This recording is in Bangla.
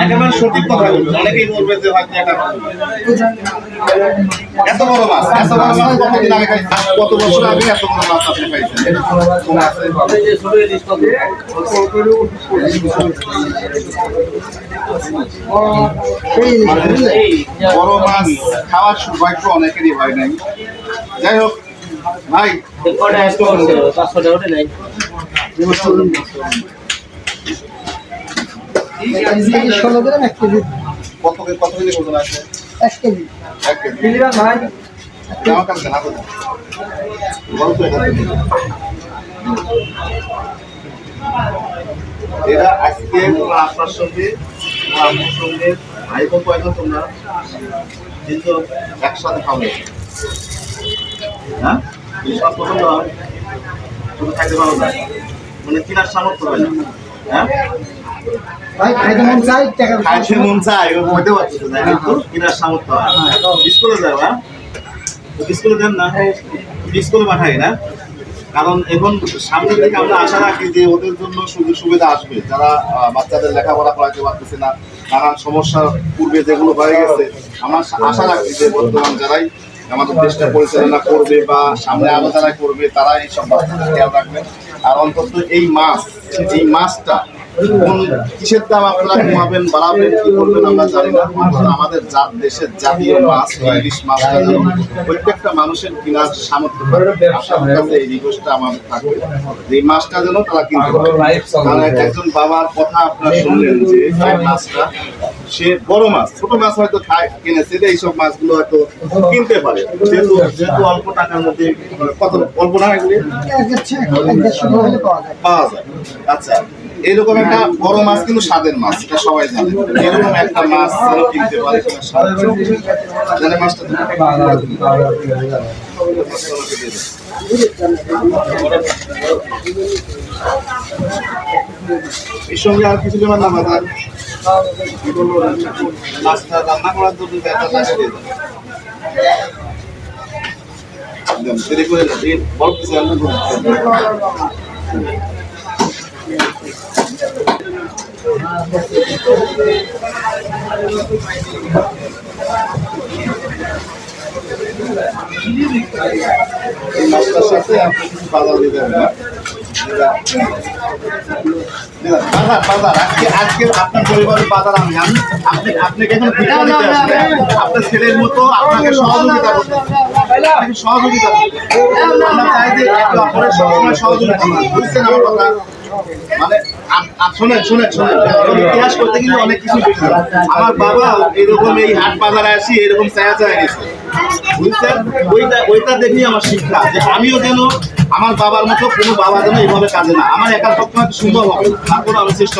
একেবারে সঠিক কথা বলবেন। অনেকেই বলবে যে হয়তো এত বড় মাছ কতদিন আগে খাইছেন? কত বছর আগে এত বড় মাছ আপনি খাইছেন? বড় মাছ খাওয়ার সৌভাগ্য অনেকেরই হয় নাই। যাই হোক ভাই, কত কেজি ওজন আছে? 1 কেজি। 1 কেজি ভাই, আমার কাছে জানা কথা বলতো। এরা আজকে আপনার সঙ্গে আমার সঙ্গে ভাই বোন কয়জন তোমরা? কিন্তু একসাথে খাবে, হ্যাঁ? বিশ্বাস পছন্দ হয়, তুমি খাইতে পারো না, মানে কিনার সামর্থ্য হয় না, হ্যাঁ? খাইতে মন চাই হইতে পারতেছে না, কিন্তু কিনার সামর্থ্য হয়। স্কুলে যাও, হ্যাঁ? স্কুলে দেন না, স্কুলে পাঠাই না, কারণ এখন সামনের দিকে আমরা আশা রাখি যে ওদের জন্য সুযোগ সুবিধা আসবে। যারা বাচ্চাদের লেখাপড়া করাতে পারতেছে না, নানান সমস্যার পূর্বে যেগুলো হয়ে গেছে, আমরা আশা রাখি যে বর্তমান যারাই আমাদের দেশটা পরিচালনা করবে বা সামনে আরো যারা করবে, তারা এইসব বাচ্চাদের খেয়াল রাখবেন। আর অন্তত এই মাছটা কোন কিসের দাম আপনারা কমাবেন, বাড়াবেন, কি করবেন আমরা জানি না। আমাদের দেশের জাতীয় মাছ ইলিশ মাছটা যেন প্রত্যেকটা মানুষের কেনার সামর্থ্য থাকবে। আপনার কাছে এই রিকোয়েস্টটা আমাদের থাকবে, এই মাছটা যেন তারা কিনতে পারে। কারণ একজন বাবার কথা আপনারা শুনলেন যে এই মাছটা সে বড় মাছ, ছোট মাছ হয়তো কিনেছে, এইসব মাছগুলো হয়তো কিনতে পারে, যেহেতু অল্প টাকার মধ্যে। কত অল্প না এগুলি পাওয়া যায়। আচ্ছা, এরকম একটা বড় মাছ কিন্তু স্বাদের মাছ, এটা সবাই জানে। এরকম একটা মাছ কিনতে পারে জানে মাছটা। এর সঙ্গে আর কিছু দেবেন না বাজার, মাছটা রান্না করার জন্য দেরি করে বলতেছি। এই মাছটার সাথে আপনি কিছু বাজার দিয়ে দেবেন না? বাজার আজকে আপনার পরিবারের বাজার আমি আপনাকে এখন ভিক্ষা দিতে আসবে। আপনার ছেলের মতো আপনাকে সহযোগিতা করতে, সহযোগিতা আমরা চাই যে একে অপরের সবসময় সহযোগিতা। বুঝছেন আমার কথা? মানে শোনেন ইতিহাস করতে কিন্তু অনেক কিছু বেশি। আমার বাবা এরকম এই হাট বাজারে আসি এরকম চায়া গেছে, বুঝছেন? ওইটা দেখি আমার শিক্ষা, যে আমিও যেন আমার বাবার মতো কোনো বাবা যেন এইভাবে কাজে না, আমার একার পক্ষে সম্ভব হবে, তারপরে আমি চেষ্টা